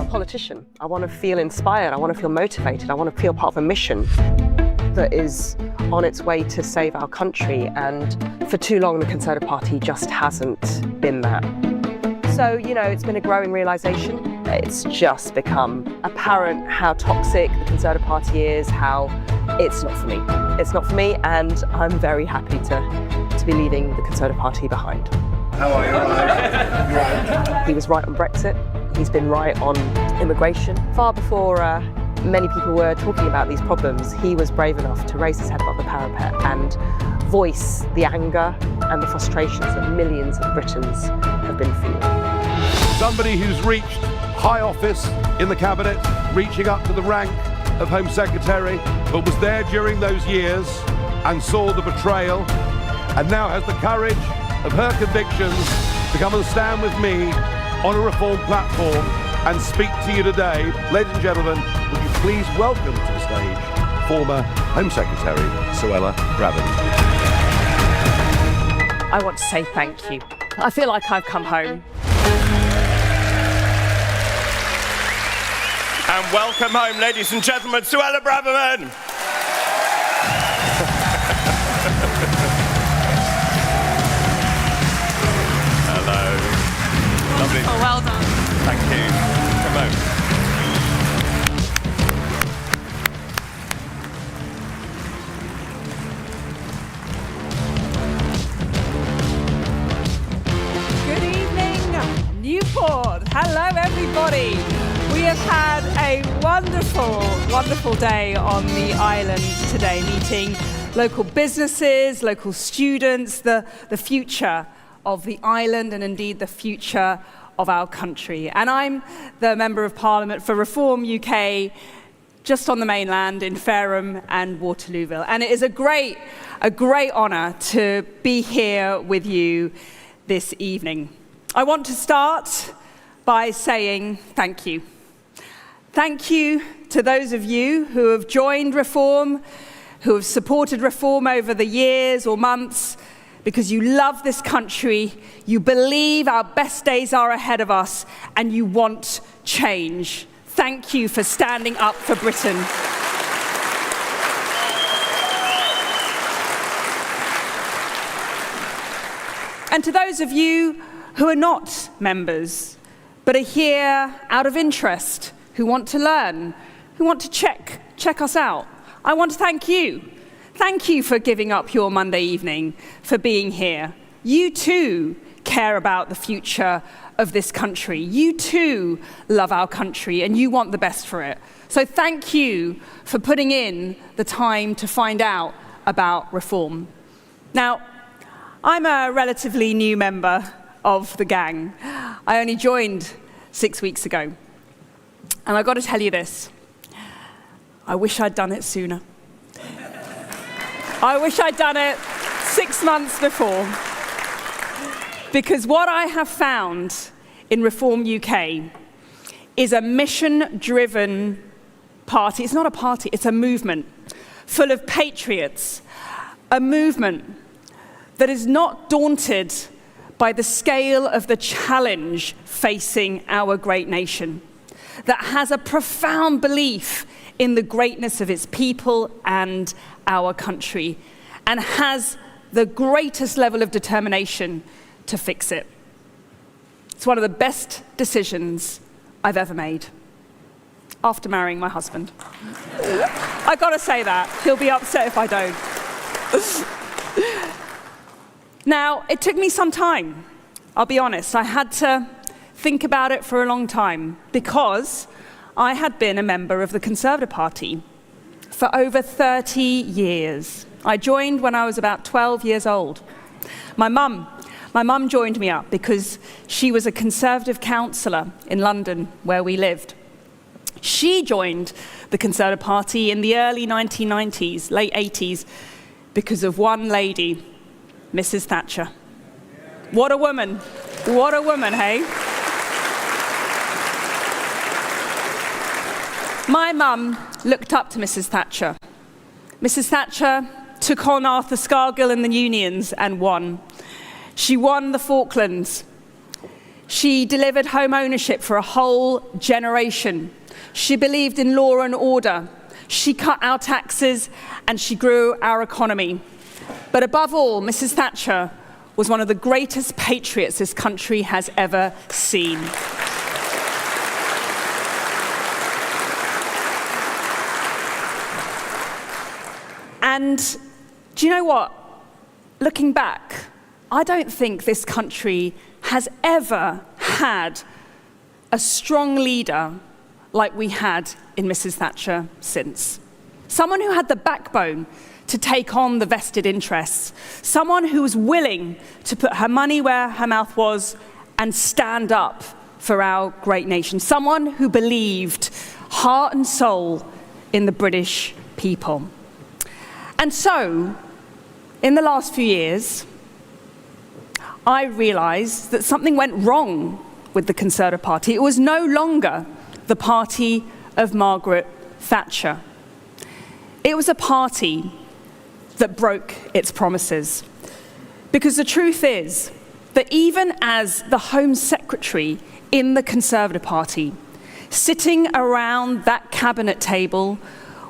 a politician. I want to feel inspired. I want to feel motivated. I want to feel part of a mission that is on its way to save our country. And for too long, the Conservative Party just hasn't been that. So, it's been a growing realisation. It's just become apparent how toxic the Conservative Party is, how it's not for me. It's not for me, and I'm very happy to be leaving the Conservative Party behind. How are you? Right. He was right on Brexit. He's been right on immigration. Far before many people were talking about these problems, he was brave enough to raise his head above the parapet and voice the anger and the frustrations that millions of Britons have been feeling. Somebody who's reached high office in the cabinet, reaching up to the rank of Home Secretary, but was there during those years and saw the betrayal, and now has the courage of her convictions to come and stand with me on a reform platform and speak to you today. Ladies and gentlemen, would you please welcome to the stage former Home Secretary Suella Braverman. I want to say thank you. I feel like I've come home. And welcome home, ladies and gentlemen, Suella Braverman. Hello. Lovely. Oh, well done. Thank you. Come on. Good evening, Newport. Hello, everybody. We have had a wonderful, wonderful day on the island today, meeting local businesses, local students, the future of the island and indeed the future of our country. And I'm the Member of Parliament for Reform UK, just on the mainland in Fareham and Waterlooville. And it is a great honour to be here with you this evening. I want to start by saying thank you. Thank you to those of you who have joined Reform, who have supported Reform over the years or months, because you love this country, you believe our best days are ahead of us, and you want change. Thank you for standing up for Britain. And to those of you who are not members, but are here out of interest, who want to learn, who want to check us out, I want to thank you. Thank you for giving up your Monday evening, for being here. You too care about the future of this country. You too love our country and you want the best for it. So thank you for putting in the time to find out about Reform. Now, I'm a relatively new member of the gang. I only joined 6 weeks ago. And I've got to tell you this, I wish I'd done it sooner. I wish I'd done it 6 months before. Because what I have found in Reform UK is a mission-driven party. It's not a party, it's a movement full of patriots, a movement that is not daunted by the scale of the challenge facing our great nation, that has a profound belief in the greatness of its people and our country, and has the greatest level of determination to fix it. It's one of the best decisions I've ever made, after marrying my husband. I've got to say that. He'll be upset if I don't. Now, it took me some time, I'll be honest. I had to think about it for a long time, because I had been a member of the Conservative Party for over 30 years. I joined when I was about 12 years old. My mum joined me up because she was a Conservative councillor in London, where we lived. She joined the Conservative Party in the early 1990s, late 80s, because of one lady, Mrs. Thatcher. What a woman. What a woman, hey? My mum looked up to Mrs. Thatcher. Mrs. Thatcher took on Arthur Scargill and the Unions and won. She won the Falklands. She delivered home ownership for a whole generation. She believed in law and order. She cut our taxes and she grew our economy. But above all, Mrs. Thatcher was one of the greatest patriots this country has ever seen. And do you know what? Looking back, I don't think this country has ever had a strong leader like we had in Mrs. Thatcher since. Someone who had the backbone to take on the vested interests. Someone who was willing to put her money where her mouth was and stand up for our great nation. Someone who believed heart and soul in the British people. And so, in the last few years, I realised that something went wrong with the Conservative Party. It was no longer the party of Margaret Thatcher. It was a party that broke its promises. Because the truth is that even as the Home Secretary in the Conservative Party, sitting around that cabinet table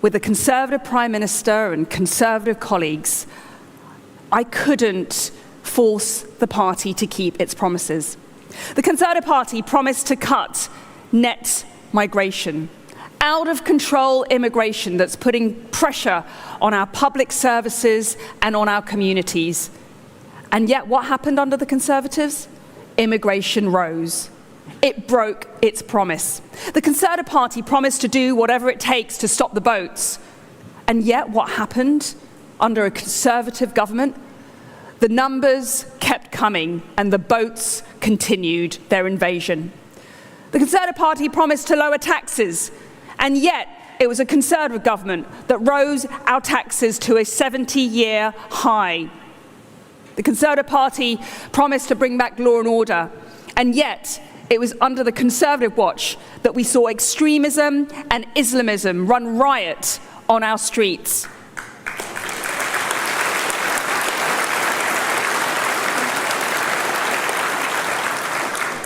with a Conservative Prime Minister and Conservative colleagues, I couldn't force the party to keep its promises. The Conservative Party promised to cut net migration, out of control immigration that's putting pressure on our public services and on our communities. And yet what happened under the Conservatives? Immigration rose. It broke its promise. The Conservative Party promised to do whatever it takes to stop the boats. And yet what happened under a Conservative government? The numbers kept coming and the boats continued their invasion. The Conservative Party promised to lower taxes, and yet it was a Conservative government that rose our taxes to a 70-year high. The Conservative Party promised to bring back law and order, and yet it was under the Conservative watch that we saw extremism and Islamism run riot on our streets.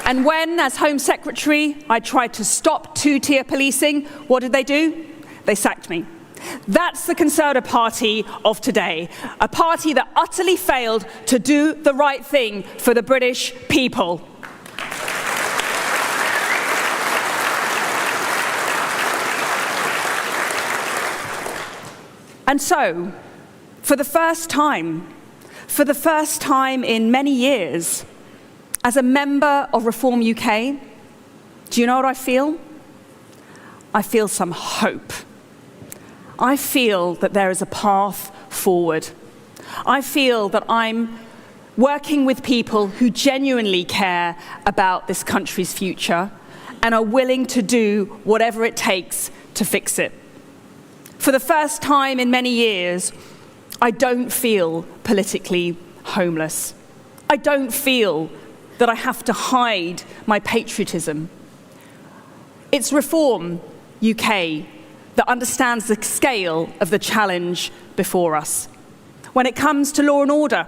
And when, as Home Secretary, I tried to stop two-tier policing, what did they do? They sacked me. That's the Conservative Party of today, a party that utterly failed to do the right thing for the British people. And so, for the first time in many years, as a member of Reform UK, do you know what I feel? I feel some hope. I feel that there is a path forward. I feel that I'm working with people who genuinely care about this country's future and are willing to do whatever it takes to fix it. For the first time in many years, I don't feel politically homeless. I don't feel that I have to hide my patriotism. It's Reform UK that understands the scale of the challenge before us. When it comes to law and order,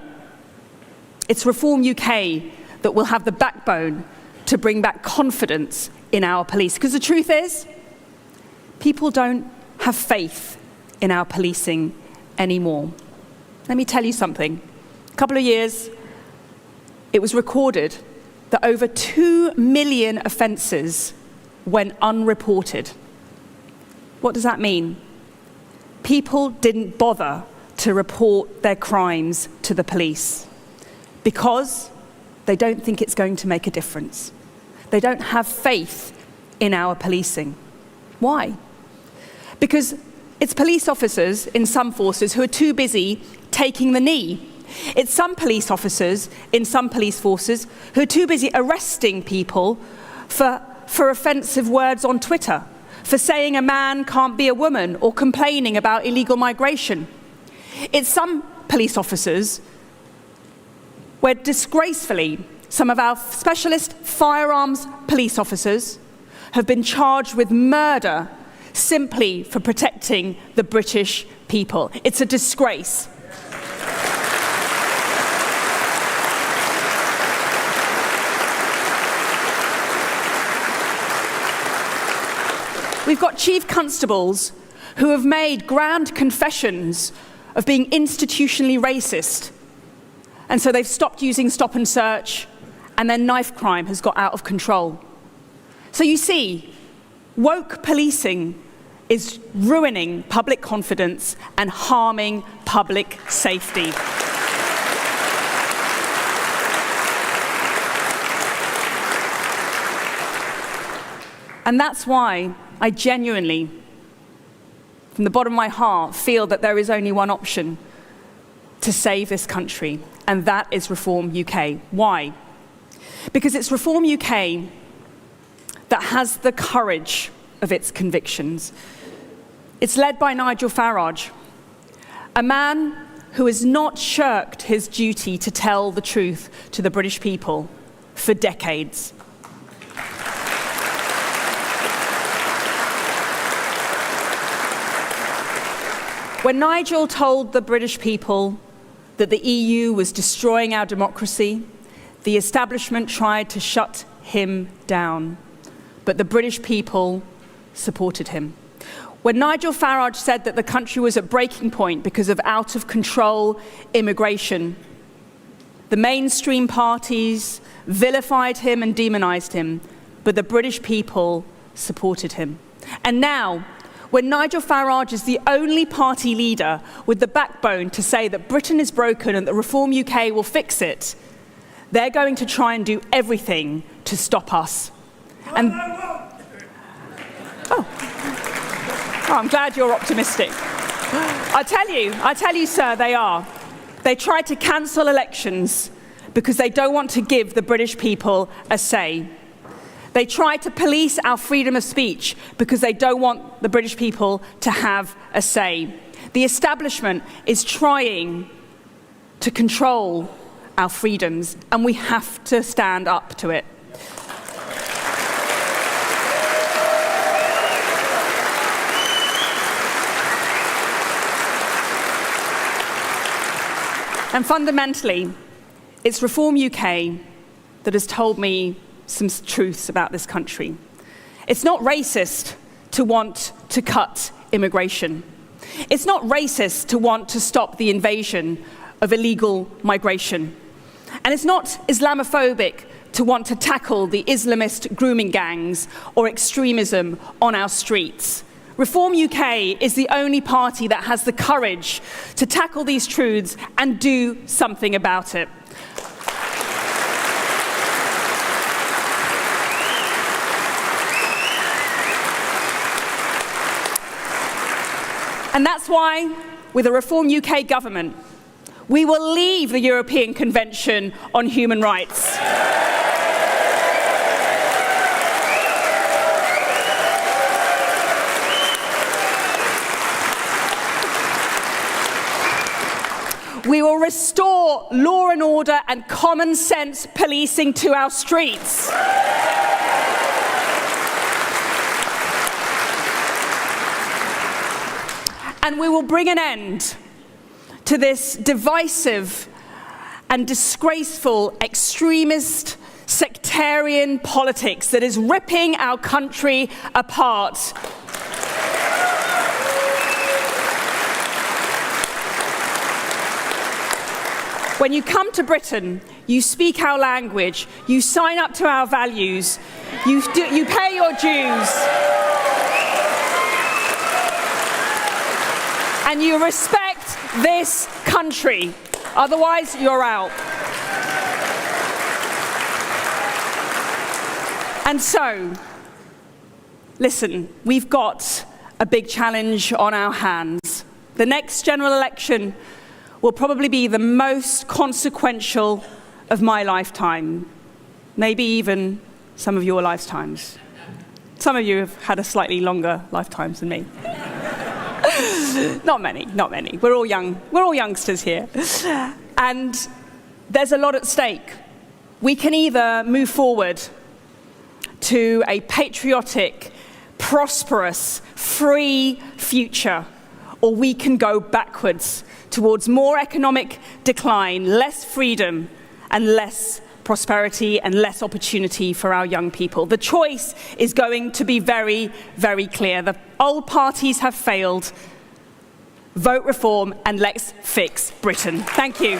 it's Reform UK that will have the backbone to bring back confidence in our police. Because the truth is, people don't have faith in our policing anymore. Let me tell you something. A couple of years, it was recorded that over 2 million offences went unreported. What does that mean? People didn't bother to report their crimes to the police because they don't think it's going to make a difference. They don't have faith in our policing. Why? Because it's police officers in some forces who are too busy taking the knee. It's some police officers in some police forces who are too busy arresting people for offensive words on Twitter, for saying a man can't be a woman or complaining about illegal migration. It's some police officers where disgracefully some of our specialist firearms police officers have been charged with murder simply for protecting the British people. It's a disgrace. We've got chief constables who have made grand confessions of being institutionally racist. And so they've stopped using stop and search, and then knife crime has got out of control. So you see, woke policing is ruining public confidence and harming public safety. And that's why I genuinely, from the bottom of my heart, feel that there is only one option to save this country, and that is Reform UK. Why? Because it's Reform UK that has the courage of its convictions. It's led by Nigel Farage, a man who has not shirked his duty to tell the truth to the British people for decades. When Nigel told the British people that the EU was destroying our democracy, the establishment tried to shut him down, but the British people supported him. When Nigel Farage said that the country was at breaking point because of out-of-control immigration, the mainstream parties vilified him and demonized him, but the British people supported him. And now, when Nigel Farage is the only party leader with the backbone to say that Britain is broken and that Reform UK will fix it, they're going to try and do everything to stop us. And I'm glad you're optimistic. I tell you, sir, they are. They tried to cancel elections because they don't want to give the British people a say. They try to police our freedom of speech because they don't want the British people to have a say. The establishment is trying to control our freedoms, and we have to stand up to it. And fundamentally, it's Reform UK that has told me some truths about this country. It's not racist to want to cut immigration. It's not racist to want to stop the invasion of illegal migration. And it's not Islamophobic to want to tackle the Islamist grooming gangs or extremism on our streets. Reform UK is the only party that has the courage to tackle these truths and do something about it. And that's why, with a Reform UK government, we will leave the European Convention on Human Rights. We will restore law and order and common sense policing to our streets. And we will bring an end to this divisive and disgraceful extremist sectarian politics that is ripping our country apart. When you come to Britain, you speak our language, you sign up to our values, you pay your dues, and you respect this country. Otherwise, you're out. And so, listen, we've got a big challenge on our hands. The next general election will probably be the most consequential of my lifetime, maybe even some of your lifetimes. Some of you have had a slightly longer lifetimes than me. Not many. We're all youngsters here. And there's a lot at stake. We can either move forward to a patriotic, prosperous, free future, or we can go backwards towards more economic decline, less freedom, and less prosperity and less opportunity for our young people. The choice is going to be very, very clear. The old parties have failed. Vote reform and let's fix Britain. Thank you.